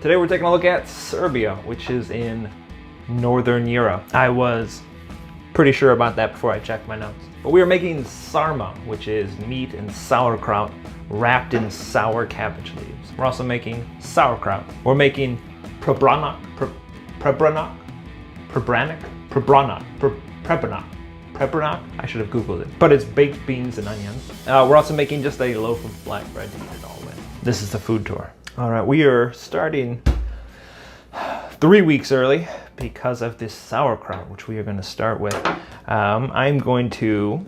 Today we're taking a look at Serbia, which is in Northern Europe. I was pretty sure about that before I checked my notes. But we are making sarma, which is meat and sauerkraut wrapped in sour cabbage leaves. We're also making sauerkraut. We're making Prebranac. I should have Googled it. But it's baked beans and onions. We're also making just a loaf of black bread to eat it all with. This is the food tour. All right, we are starting 3 weeks early because of this sauerkraut, which we are going to start with. I'm going to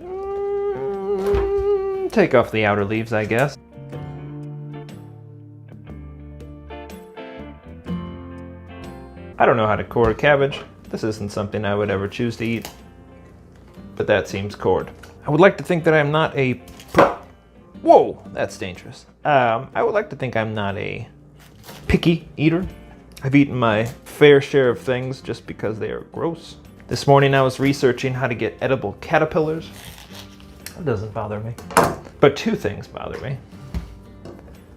take off the outer leaves, I guess. I don't know how to core a cabbage. This isn't something I would ever choose to eat, but that seems cored. I would like to think that I'm not a... Whoa, that's dangerous. I would like to think I'm not a picky eater. I've eaten my fair share of things just because they are gross. This morning I was researching how to get edible caterpillars. That doesn't bother me. But two things bother me.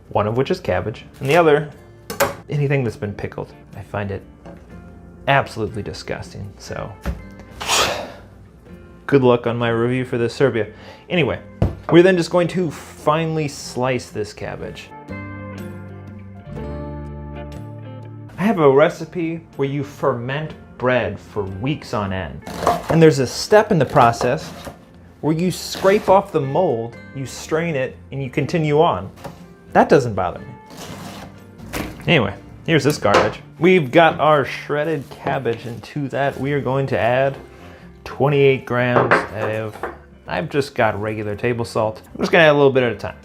One of which is cabbage, and the other, anything that's been pickled. I find it absolutely disgusting, so good luck on my review for this Serbia. Anyway, we're then just going to finely slice this cabbage. I have a recipe where you ferment bread for weeks on end. And there's a step in the process where you scrape off the mold, you strain it, and you continue on. That doesn't bother me. Anyway, here's this garbage. We've got our shredded cabbage, and to that we are going to add 28 grams of, I've just got regular table salt. I'm just gonna add a little bit at a time.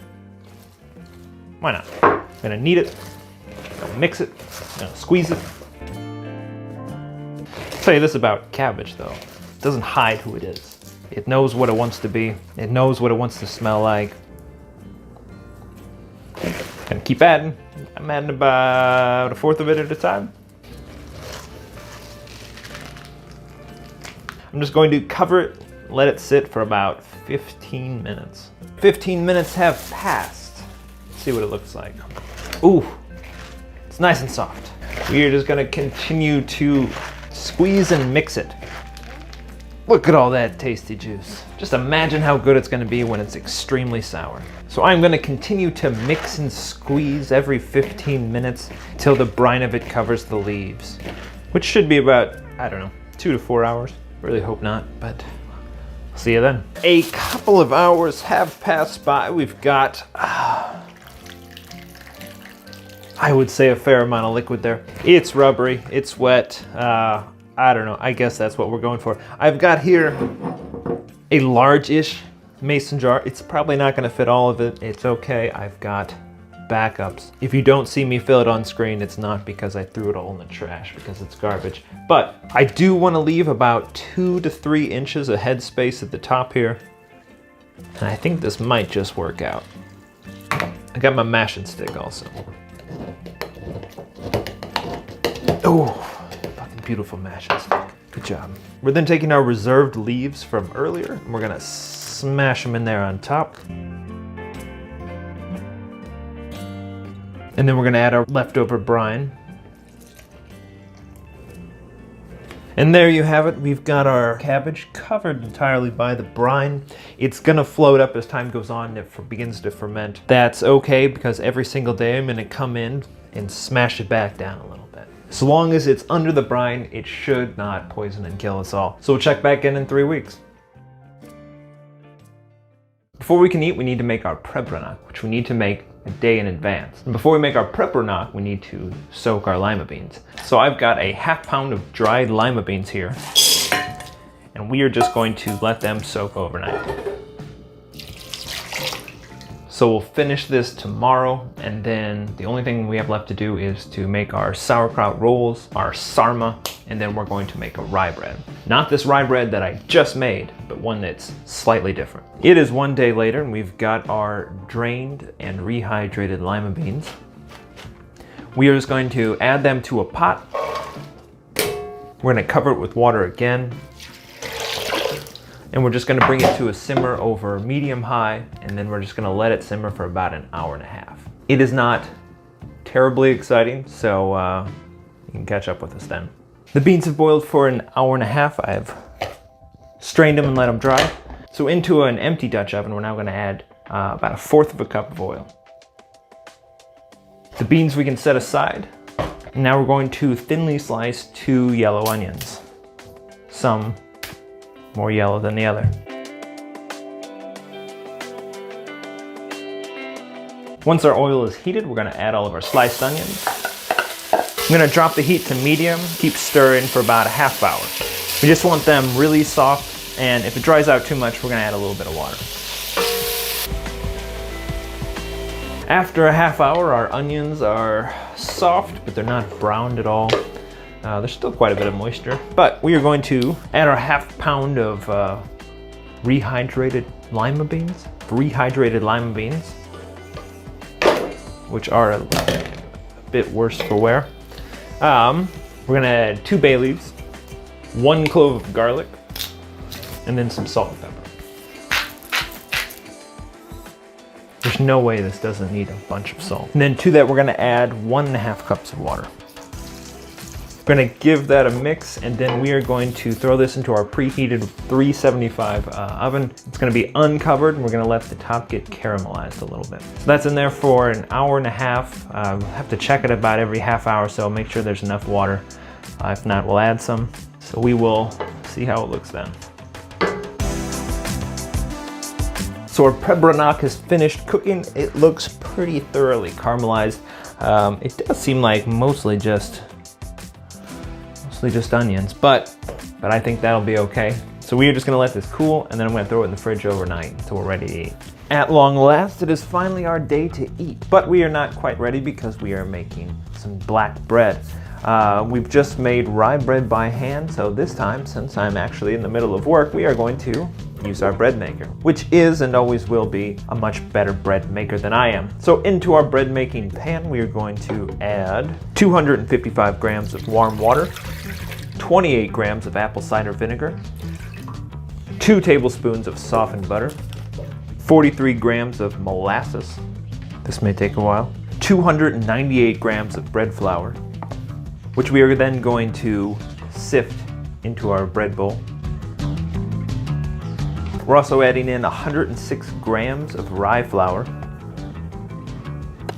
Why not? I'm gonna knead it, gonna mix it, gonna squeeze it. I'll tell you this about cabbage though, it doesn't hide who it is. It knows what it wants to be. It knows what it wants to smell like. Gonna keep adding. I'm adding about a fourth of it at a time. I'm just going to cover it, let it sit for about 15 minutes. 15 minutes have passed. Let's see what it looks like. Ooh, it's nice and soft. We are just gonna continue to squeeze and mix it. Look at all that tasty juice. Just imagine how good it's gonna be when it's extremely sour. So I'm gonna continue to mix and squeeze every 15 minutes till the brine of it covers the leaves, which should be about, I don't know, 2 to 4 hours. Really hope not, but see you then. A couple of hours have passed by. We've got, I would say a fair amount of liquid there. It's rubbery, it's wet. I don't know, I guess that's what we're going for. I've got here a large-ish mason jar. It's probably not gonna fit all of it. It's okay, I've got backups. If you don't see me fill it on screen, it's not because I threw it all in the trash, because it's garbage. But I do want to leave about 2 to 3 inches of headspace at the top here. And I think this might just work out. I got my mashing stick also. Oh, fucking beautiful mashing stick. Good job. We're then taking our reserved leaves from earlier, and we're gonna smash them in there on top. And then we're gonna add our leftover brine. And there you have it. We've got our cabbage covered entirely by the brine. It's gonna float up as time goes on and it begins to ferment. That's okay, because every single day I'm gonna come in and smash it back down a little bit. As long as it's under the brine, it should not poison and kill us all. So we'll check back in 3 weeks. Before we can eat, we need to make our Prebranac, which we need to make a day in advance. And before we make our Prebranac, we need to soak our lima beans. So I've got a ½ pound of dried lima beans here, and we are just going to let them soak overnight. So we'll finish this tomorrow, and then the only thing we have left to do is to make our sauerkraut rolls, our sarma, and then we're going to make a rye bread. Not this rye bread that I just made, but one that's slightly different. It is 1 day later, and we've got our drained and rehydrated lima beans. We are just going to add them to a pot. We're gonna cover it with water again. And we're just gonna bring it to a simmer over medium-high, and then we're just gonna let it simmer for about 1.5 hours. It is not terribly exciting, so you can catch up with us then. The beans have boiled for an hour and a half. I've strained them and let them dry. So into an empty Dutch oven, we're now going to add about 1/4 cup of oil. The beans we can set aside. Now we're going to thinly slice 2 yellow onions. Some more yellow than the other. Once our oil is heated, we're going to add all of our sliced onions. I'm going to drop the heat to medium, keep stirring for about a half hour. We just want them really soft, and if it dries out too much, we're going to add a little bit of water. After a half hour, our onions are soft, but they're not browned at all. There's still quite a bit of moisture, but we are going to add our ½ pound of rehydrated lima beans. Which are a bit worse for wear. We're gonna add 2 bay leaves, 1 clove of garlic, and then some salt and pepper. There's no way this doesn't need a bunch of salt. And then to that, we're gonna add 1½ cups of water. We're gonna give that a mix, and then we are going to throw this into our preheated 375 oven. It's gonna be uncovered, and we're gonna let the top get caramelized a little bit. So that's in there for an hour and a half. We'll have to check it about every half hour, so make sure there's enough water. If not, we'll add some. So we will see how it looks then. So our Prebranac is finished cooking. It looks pretty thoroughly caramelized. It does seem like mostly just onions, but I think that'll be okay. So we are just gonna let this cool, and then I'm gonna throw it in the fridge overnight until we're ready to eat. At long last, it is finally our day to eat, but we are not quite ready because we are making some black bread. We've just made rye bread by hand, so this time, since I'm actually in the middle of work, we are going to use our bread maker, which is and always will be a much better bread maker than I am. So into our bread making pan, we are going to add 255 grams of warm water, 28 grams of apple cider vinegar, 2 tablespoons of softened butter, 43 grams of molasses, this may take a while, 298 grams of bread flour, which we are then going to sift into our bread bowl. We're also adding in 106 grams of rye flour,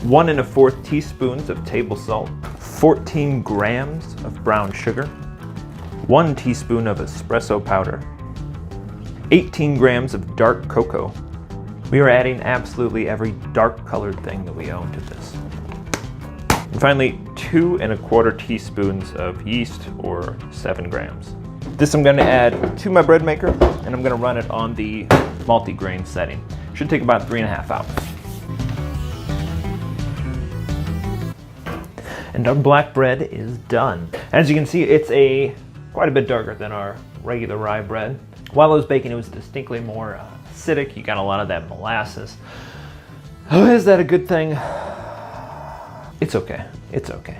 1 1/4 teaspoons of table salt, 14 grams of brown sugar, 1 teaspoon of espresso powder, 18 grams of dark cocoa. We are adding absolutely every dark colored thing that we own to this. And finally, 2 1/4 teaspoons of yeast, or 7 grams. This I'm going to add to my bread maker, and I'm going to run it on the multi-grain setting. Should take about 3½ hours. And our black bread is done. As you can see, it's quite a bit darker than our regular rye bread. While it was baking, it was distinctly more acidic. You got a lot of that molasses. Oh, is that a good thing? It's okay. It's okay.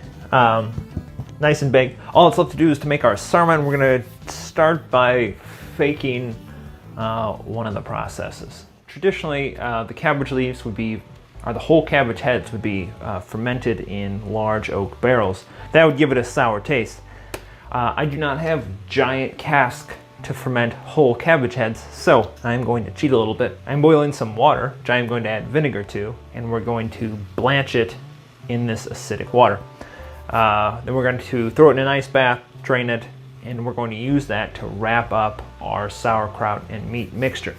Nice and baked. All that's left to do is to make our sarma, and we're going to start by faking one of the processes. Traditionally, the cabbage leaves would be, or the whole cabbage heads would be fermented in large oak barrels. That would give it a sour taste. I do not have giant cask to ferment whole cabbage heads, so I'm going to cheat a little bit. I'm boiling some water, which I'm going to add vinegar to, and we're going to blanch it in this acidic water. Then we're going to throw it in an ice bath, drain it, and we're going to use that to wrap up our sauerkraut and meat mixture.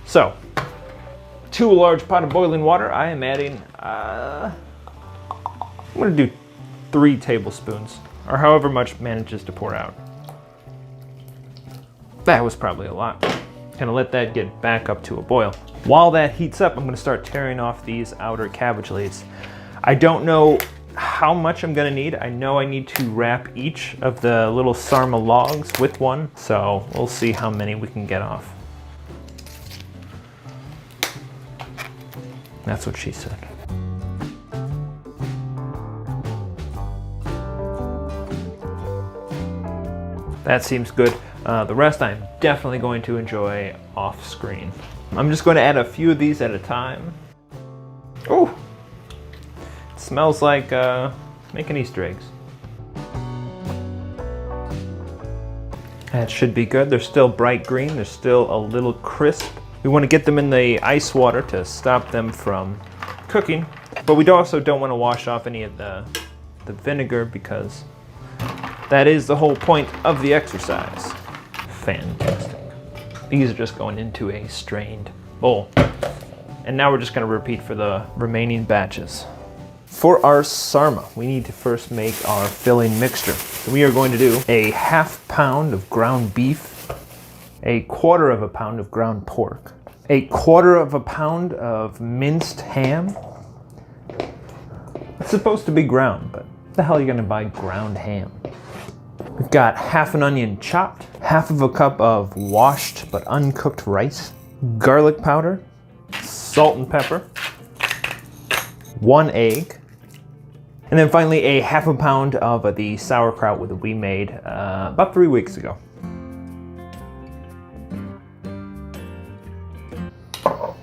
So, to a large pot of boiling water, I am adding, I'm going to do 3 tablespoons, or however much manages to pour out. That was probably a lot. Gonna let that get back up to a boil. While that heats up, I'm gonna start tearing off these outer cabbage leaves. I don't know how much I'm gonna need. I know I need to wrap each of the little sarma logs with one, so we'll see how many we can get off. That's what she said. That seems good. The rest I'm definitely going to enjoy off screen. I'm just going to add a few of these at a time. Oh, it Smells like making Easter eggs. That should be good. They're still bright green. They're still a little crisp. We want to get them in the ice water to stop them from cooking, but we also don't want to wash off any of the vinegar because that is the whole point of the exercise. Fantastic. These are just going into a strained bowl. And now we're just going to repeat for the remaining batches. For our sarma, we need to first make our filling mixture. So we are going to do a ½ pound of ground beef, a ¼ pound of ground pork, a ¼ pound of minced ham. It's supposed to be ground, but what the hell are you going to buy ground ham? We've got ½ an onion chopped, ½ cup of washed but uncooked rice, garlic powder, salt and pepper, 1 egg, and then finally a ½ pound of the sauerkraut that we made about 3 weeks ago. I'm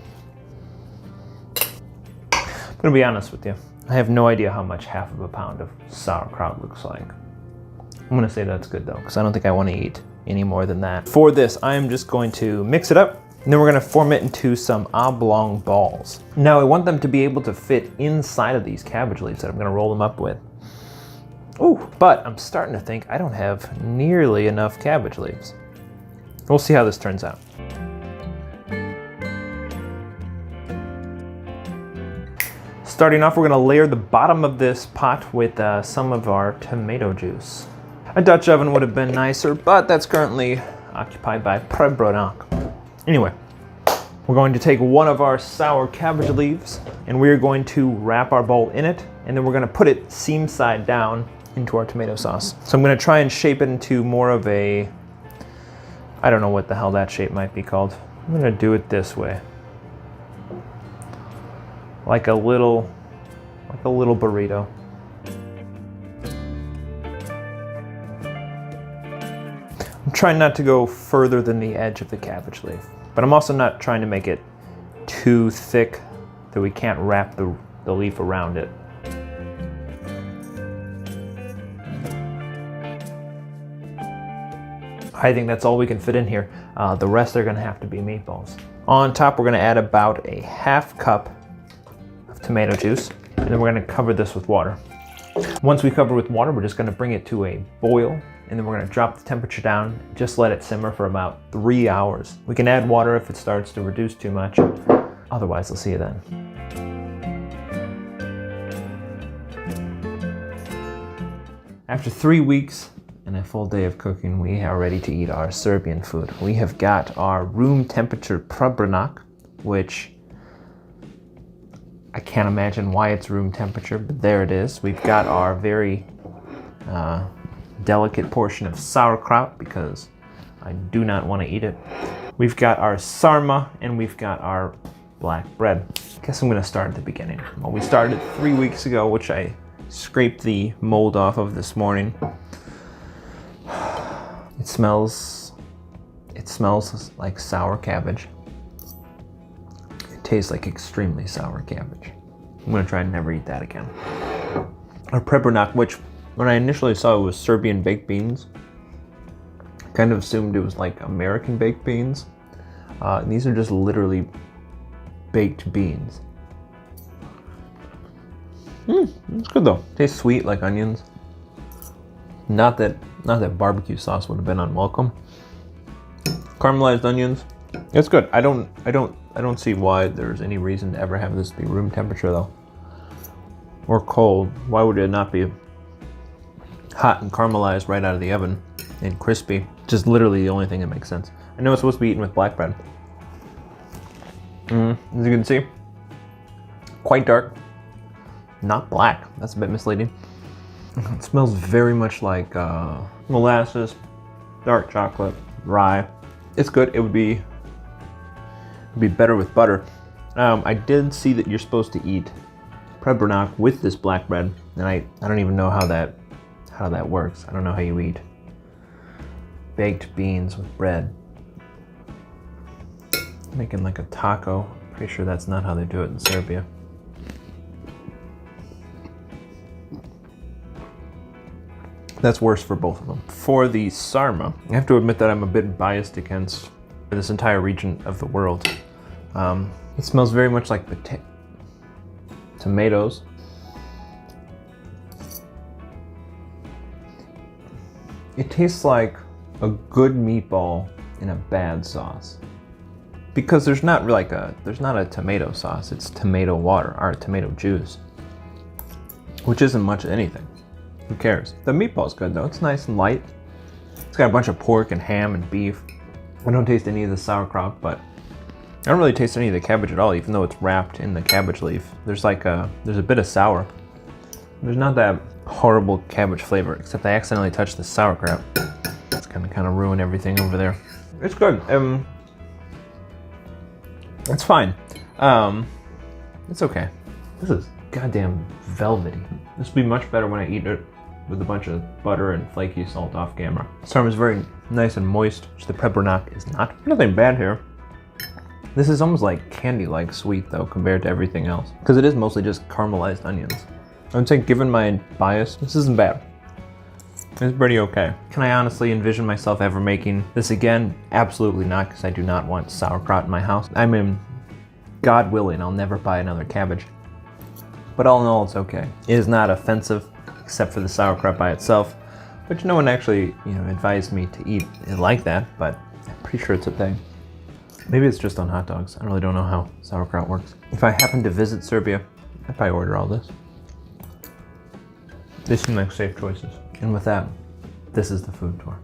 gonna be honest with you. I have no idea how much ½ pound of sauerkraut looks like. I'm gonna say that's good though, because I don't think I want to eat any more than that. For this, I am just going to mix it up, and then we're gonna form it into some oblong balls. Now I want them to be able to fit inside of these cabbage leaves that I'm gonna roll them up with. Ooh, but I'm starting to think I don't have nearly enough cabbage leaves. We'll see how this turns out. Starting off, we're gonna layer the bottom of this pot with some of our tomato juice. A Dutch oven would have been nicer, but that's currently occupied by Prebranac. Anyway, we're going to take one of our sour cabbage leaves and we're going to wrap our bowl in it, and then we're gonna put it seam side down into our tomato sauce. So I'm gonna try and shape it into more of a, I don't know what the hell that shape might be called. I'm gonna do it this way. Like a little burrito. I'm trying not to go further than the edge of the cabbage leaf, but I'm also not trying to make it too thick that we can't wrap the leaf around it. I think that's all we can fit in here. The rest are gonna have to be meatballs. On top, we're gonna add about a ½ cup of tomato juice, and then we're gonna cover this with water. Once we cover with water, we're just gonna bring it to a boil, and then we're gonna drop the temperature down, just let it simmer for about 3 hours. We can add water if it starts to reduce too much. Otherwise, I'll see you then. After 3 weeks and a full day of cooking, we are ready to eat our Serbian food. We have got our room temperature Prebranac, which I can't imagine why it's room temperature, but there it is. We've got our very delicate portion of sauerkraut because I do not want to eat it. We've got our sarma, and we've got our black bread. I guess I'm going to start at the beginning. Well, we started 3 weeks ago, which I scraped the mold off of this morning. It smells like sour cabbage. It tastes like extremely sour cabbage. I'm gonna try and never eat that again. Our Prebranac, which when I initially saw it was Serbian baked beans, I kind of assumed it was like American baked beans. And these are just literally baked beans. It's good though. Tastes sweet like onions. Not that barbecue sauce would have been unwelcome. Caramelized onions. It's good. I don't see why there's any reason to ever have this be room temperature though. Or cold. Why would it not be hot and caramelized right out of the oven and crispy? Just literally the only thing that makes sense. I know it's supposed to be eaten with black bread. As you can see, quite dark. Not black. That's a bit misleading. It smells very much like molasses, dark chocolate, rye. It's good. It would be better with butter. I did see that you're supposed to eat Prebranac with this black bread, and I don't even know how that works. I don't know how you eat baked beans with bread. Making like a taco. Pretty sure that's not how they do it in Serbia. That's worse for both of them. For the Sarma, I have to admit that I'm a bit biased against this entire region of the world. It smells very much like tomatoes. It tastes like a good meatball in a bad sauce. Because there's not a tomato sauce, it's tomato water, or tomato juice. Which isn't much of anything. Who cares? The meatball's good though, it's nice and light. It's got a bunch of pork and ham and beef. I don't taste any of the sauerkraut, but I don't really taste any of the cabbage at all, even though it's wrapped in the cabbage leaf. There's a bit of sour. There's not that horrible cabbage flavor, except I accidentally touched the sauerkraut. It's gonna kind of ruin everything over there. It's good. It's fine. It's okay. This is goddamn velvety. This would be much better when I eat it with a bunch of butter and flaky salt off camera. Sarma is very nice and moist, which the Prebranac is not. Nothing bad here. This is almost like candy-like sweet though, compared to everything else. Because it is mostly just caramelized onions. I would say, given my bias, this isn't bad. It's pretty okay. Can I honestly envision myself ever making this again? Absolutely not, because I do not want sauerkraut in my house. I mean, God willing, I'll never buy another cabbage. But all in all, it's okay. It is not offensive, except for the sauerkraut by itself, which no one actually, advised me to eat it like that, but I'm pretty sure it's a thing. Maybe it's just on hot dogs. I really don't know how sauerkraut works. If I happen to visit Serbia, I'd probably order all this. They seem like safe choices. And with that, this is the food tour.